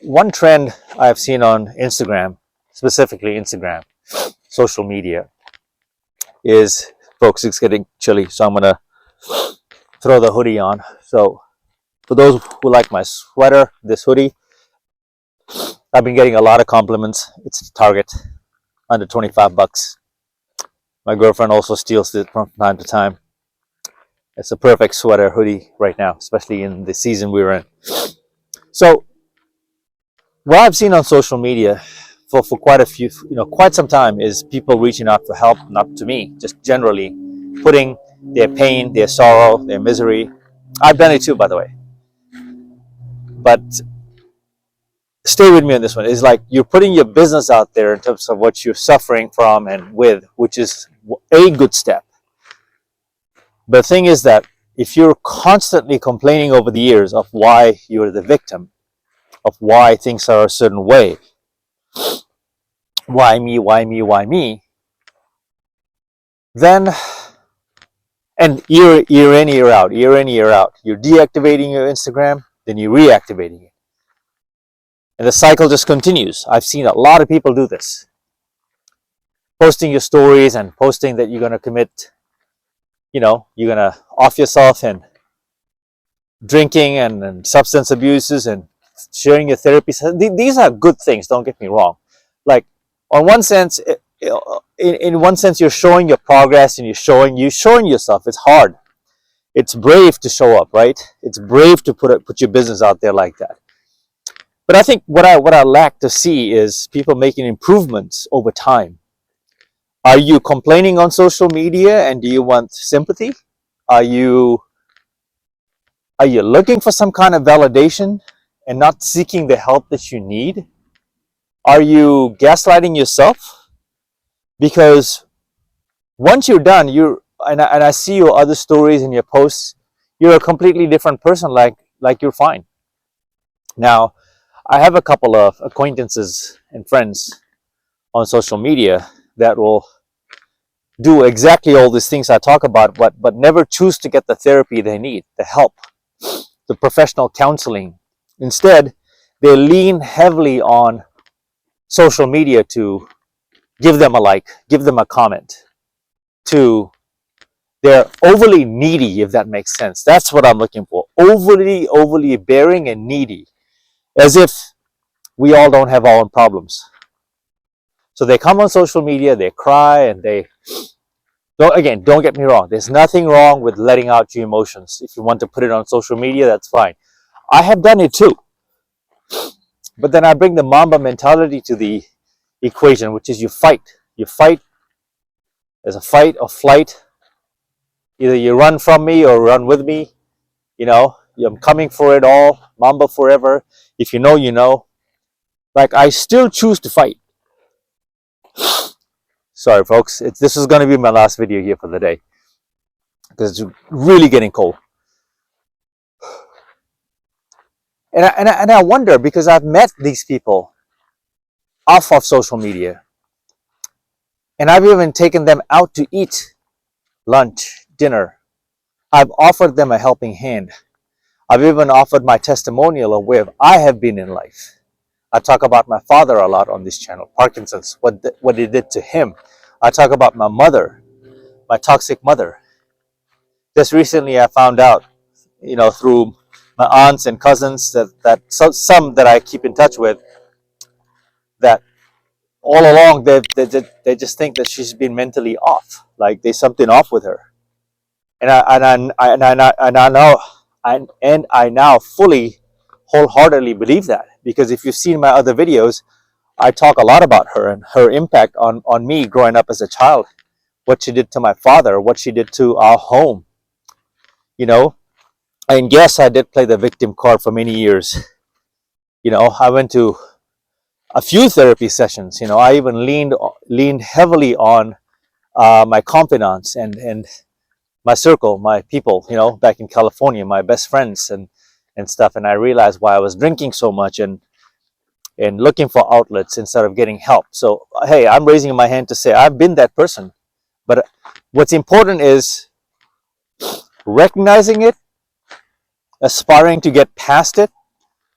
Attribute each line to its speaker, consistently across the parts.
Speaker 1: One trend I've seen on Instagram, specifically Instagram, social media, is, folks, it's getting chilly, so I'm gonna throw the hoodie on. So for those who like my sweater, this hoodie, I've been getting a lot of compliments. It's Target, under 25 bucks. My girlfriend also steals it from time to time. It's a perfect sweater hoodie right now, especially in the season we're in. So what I've seen on social media for quite some time, is people reaching out for help, not to me, just generally putting their pain, their sorrow, their misery. I've done it too, by the way. But stay with me on this one. It's like you're putting your business out there in terms of what you're suffering from and with, which is a good step. But the thing is that if you're constantly complaining over the years of why you're the victim, of why things are a certain way, why me, why me, why me, then, and year in, year out, you're deactivating your Instagram, then you're reactivating it. And the cycle just continues. I've seen a lot of people do this. Posting your stories and posting that you're going to commit, you're going to off yourself and drinking and substance abuses and sharing your therapy. These are good things, don't get me wrong. Like, on one sense, in one sense, you're showing your progress and you're showing yourself. It's hard. It's brave to show up, right? It's brave to put your business out there like that. But I think what I lack to see is people making improvements over time. Are you complaining on social media and do you want sympathy? Are you looking for some kind of validation and not seeking the help that you need? Are you gaslighting yourself? Because once you're done, and I see your other stories and your posts, you're a completely different person, like you're fine. Now, I have a couple of acquaintances and friends on social media that will do exactly all these things I talk about, but never choose to get the therapy they need, the help, the professional counseling. Instead, they lean heavily on social media to give them a like, give them a comment. They're overly needy, if that makes sense. That's what I'm looking for. Overly bearing and needy, as if we all don't have our own problems. So they come on social media, they cry, and don't get me wrong. There's nothing wrong with letting out your emotions. If you want to put it on social media, that's fine. I have done it too. But then I bring the Mamba mentality to the equation, which is you fight. You fight. There's a fight or flight. Either you run from me or run with me. I'm coming for it all. Mamba forever. If you know, you know. Like, I still choose to fight. Sorry, folks. This is going to be my last video here for the day, because it's really getting cold. And I wonder, because I've met these people off of social media, and I've even taken them out to eat lunch, dinner. I've offered them a helping hand. I've even offered my testimonial of where I have been in life. I talk about my father a lot on this channel, Parkinson's, what it did to him. I talk about my mother, my toxic mother. Just recently I found out, through my aunts and cousins, that some that I keep in touch with, that all along they just think that she's been mentally off, like there's something off with her. And I now fully, wholeheartedly believe that, because if you've seen my other videos, I talk a lot about her and her impact on me growing up as a child, what she did to my father, what she did to our home. And yes, I did play the victim card for many years. I went to a few therapy sessions. I even leaned heavily on my confidants and my circle, my people, back in California, my best friends and stuff. And I realized why I was drinking so much and looking for outlets instead of getting help. So, hey, I'm raising my hand to say I've been that person. But what's important is recognizing it, aspiring to get past it,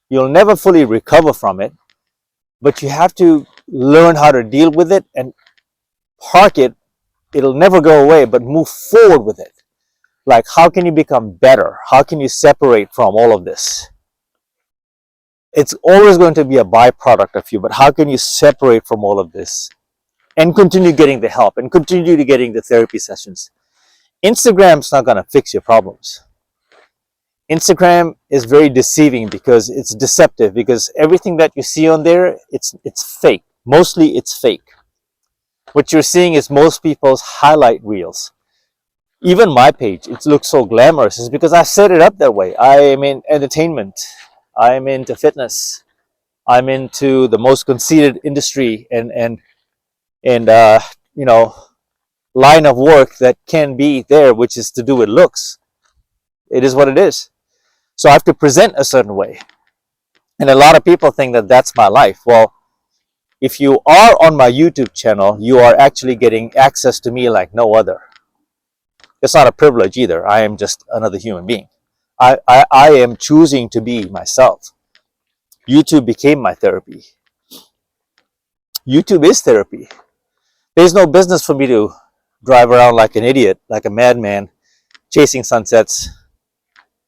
Speaker 1: You'll never fully recover from it, but you have to learn how to deal with it and park it. It'll never go away, but move forward with it. Like, how can you become better? How can you separate from all of this? It's always going to be a byproduct of you, but how can you separate from all of this and continue getting the help and continue to getting the therapy sessions? Instagram's not going to fix your problems. Instagram is very deceiving because it's deceptive, because everything that you see on there, it's fake. Mostly it's fake. What you're seeing is most people's highlight reels. Even my page, it looks so glamorous. It's because I set it up that way. I am in entertainment. I'm into fitness. I'm into the most conceited industry and line of work that can be there, which is to do with looks. It is what it is. So I have to present a certain way. And a lot of people think that that's my life. Well, if you are on my YouTube channel, you are actually getting access to me like no other. It's not a privilege either. I am just another human being. I am choosing to be myself. YouTube became my therapy. YouTube is therapy. There's no business for me to drive around like an idiot, like a madman, chasing sunsets.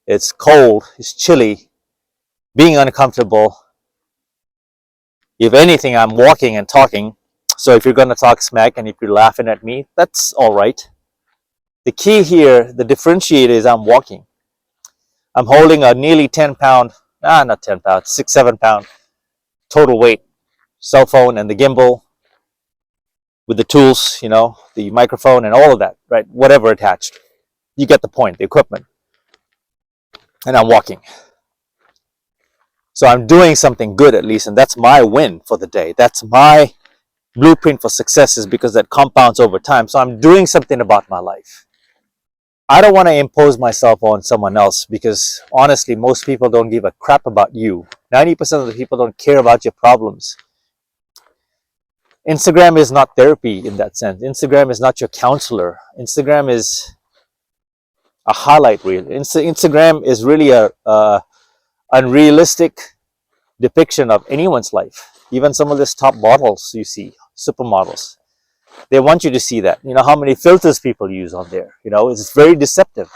Speaker 1: It's cold, it's chilly, being uncomfortable. If anything, I'm walking and talking. So if you're going to talk smack and if you're laughing at me, that's all right. The key here, the differentiator is I'm walking. I'm holding a nearly 10 pound, not 10 pounds, 6, 7 pound total weight cell phone and the gimbal with the tools, the microphone and all of that, right? Whatever attached. You get the point, the equipment. And I'm walking. So I'm doing something good at least, and that's my win for the day. That's my blueprint for success, is because that compounds over time. So I'm doing something about my life. I don't want to impose myself on someone else, because honestly, most people don't give a crap about you. 90% of the people don't care about your problems. Instagram is not therapy in that sense. Instagram is not your counselor. Instagram is a highlight reel. Instagram is really a unrealistic depiction of anyone's life. Even some of these top models you see, supermodels, they want you to see that. You know how many filters people use on there. It's very deceptive.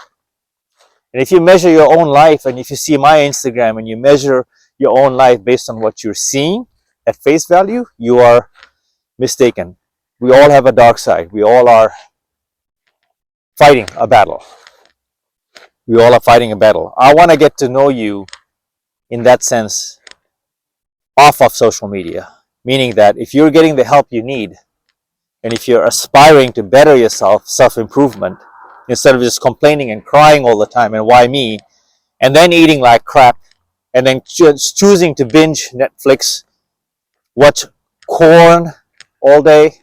Speaker 1: And if you measure your own life, and if you see my Instagram and you measure your own life based on what you're seeing at face value, you are mistaken. We all have a dark side. We all are fighting a battle. We all are fighting a battle. I want to get to know you in that sense off of social media, meaning that if you're getting the help you need, and if you're aspiring to better yourself, self-improvement, instead of just complaining and crying all the time and why me, and then eating like crap, and then choosing to binge Netflix, watch corn all day,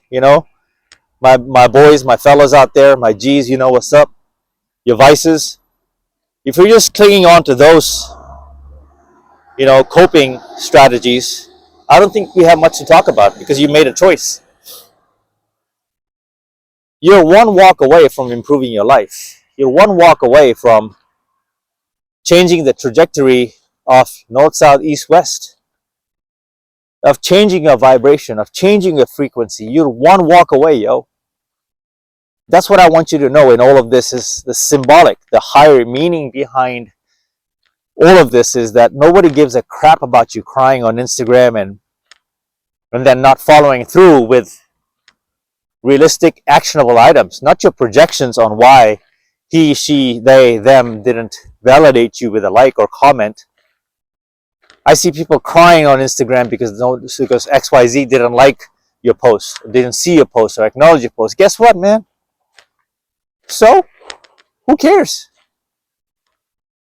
Speaker 1: my boys, my fellas out there, my G's, what's up, your vices. If you're just clinging on to those, coping strategies, I don't think we have much to talk about, because you made a choice. You're one walk away from improving your life. You're one walk away from changing the trajectory of north, south, east, west, of changing your vibration, of changing your frequency. You're one walk away, yo. That's what I want you to know in all of this, is the symbolic, the higher meaning behind all of this, is that nobody gives a crap about you crying on Instagram and then not following through with realistic, actionable items, not your projections on why he, she, they, them didn't validate you with a like or comment. I see people crying on Instagram because XYZ didn't like your post, didn't see your post or acknowledge your post. Guess what, man? So, who cares?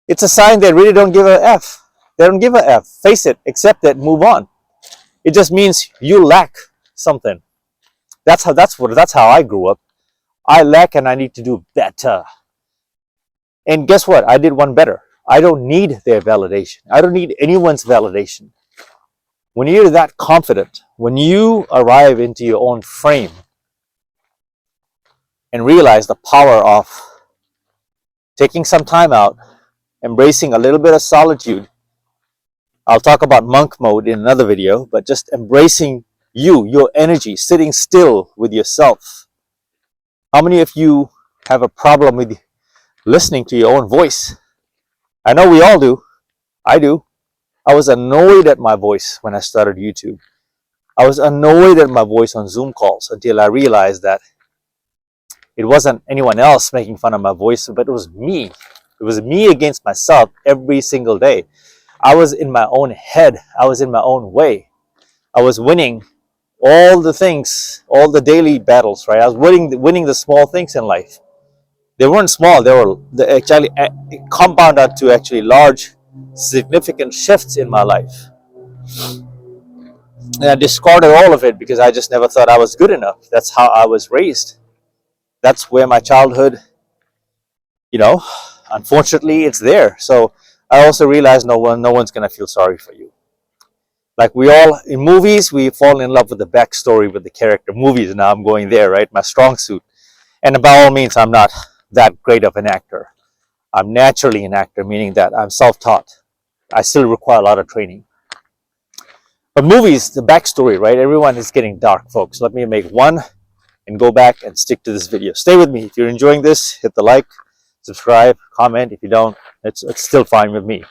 Speaker 1: It's a sign they really don't give a F. They don't give a F. Face it, accept it, move on. It just means you lack something. That's how I grew up. I lack and I need to do better. And guess what? I did one better. I don't need their validation. I don't need anyone's validation. When you're that confident, when you arrive into your own frame and realize the power of taking some time out, embracing a little bit of solitude, I'll talk about monk mode in another video, but just embracing you, your energy, sitting still with yourself. How many of you have a problem with listening to your own voice? I know we all do. I do. I was annoyed at my voice when I started YouTube. I was annoyed at my voice on Zoom calls until I realized that it wasn't anyone else making fun of my voice, but it was me. It was me against myself every single day. I was in my own head. I was in my own way. I was winning all the things, all the daily battles, right? I was winning the small things in life. They weren't small. They actually compounded to actually large, significant shifts in my life. And I discarded all of it because I just never thought I was good enough. That's how I was raised. That's where my childhood, unfortunately, it's there. So I also realized no one's gonna feel sorry for you. Like we all, in movies, we fall in love with the backstory with the character. Movies, now I'm going there, right? My strong suit. And by all means, I'm not that great of an actor. I'm naturally an actor, meaning that I'm self-taught. I still require a lot of training. But movies, the backstory, right? Everyone is getting dark, folks. Let me make one and go back and stick to this video. Stay with me. If you're enjoying this, hit the like, subscribe, comment. If you don't, it's still fine with me.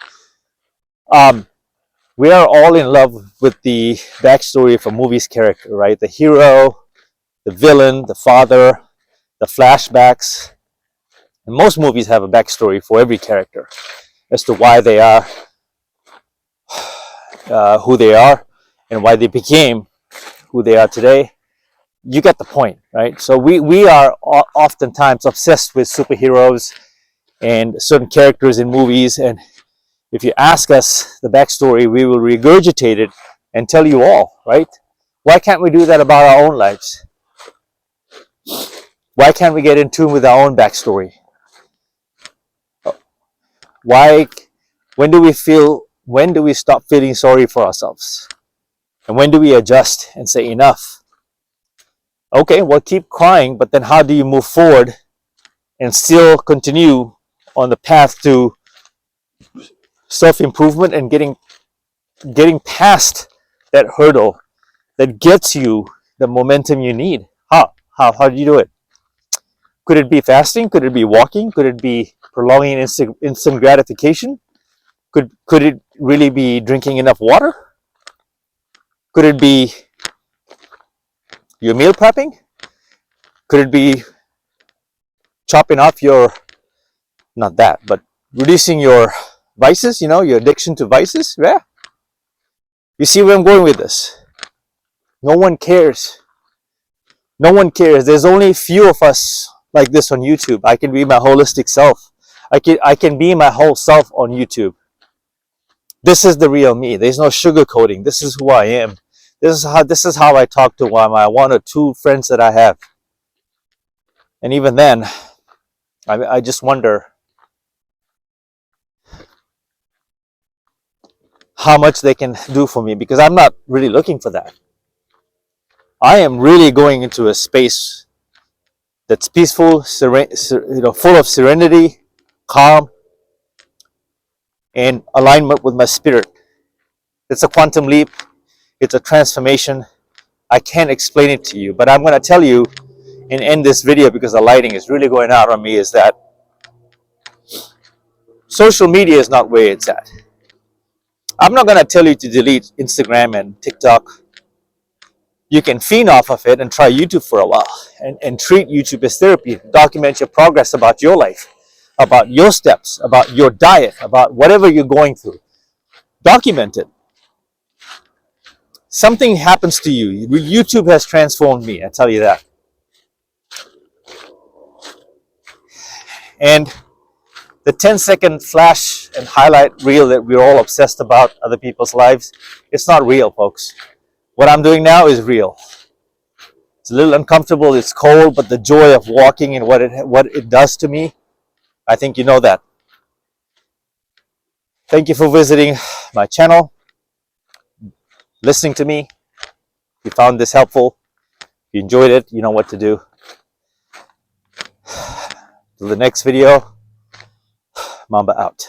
Speaker 1: We are all in love with the backstory of a movie's character, right? The hero, the villain, the father, the flashbacks. And most movies have a backstory for every character as to why they are who they are and why they became who they are today. You get the point, right? So we are oftentimes obsessed with superheroes and certain characters in movies, and if you ask us the backstory, we will regurgitate it and tell you all, right? Why can't we do that about our own lives? Why can't we get in tune with our own backstory? When do we stop feeling sorry for ourselves? And when do we adjust and say enough? Okay, well, keep crying, but then how do you move forward and still continue on the path to self-improvement and getting past that hurdle that gets you the momentum you need? How do you do it? Could it be fasting? Could it be walking? Could it be prolonging instant gratification? Could it really be drinking enough water? Could it be your meal prepping? Could it be chopping off not that, but reducing your vices, your addiction to vices? Yeah. You see where I'm going with this? No one cares. No one cares. There's only a few of us like this on YouTube. I can be my holistic self. I can be my whole self on YouTube. This is the real me. There's no sugarcoating. This is who I am. This is how I talk to my one or two friends that I have. And even then, I just wonder how much they can do for me, because I'm not really looking for that. I am really going into a space that's peaceful, full of serenity, calm, and alignment with my spirit. It's a quantum leap. It's a transformation. I can't explain it to you, but I'm going to tell you and end this video, because the lighting is really going out on me, is that social media is not where it's at. I'm not going to tell you to delete Instagram and TikTok. You can feed off of it and try YouTube for a while and treat YouTube as therapy. Document your progress about your life, about your steps, about your diet, about whatever you're going through. Document it. Something happens to you. YouTube has transformed me, I tell you that. And the 10-second flash and highlight reel that we're all obsessed about other people's lives, it's not real, folks. What I'm doing now is real. It's a little uncomfortable, it's cold, but the joy of walking and what it does to me, I think you know that. Thank you for visiting my channel, listening to me. If you found this helpful, if you enjoyed it, you know what to do. Till the next video, Mamba out.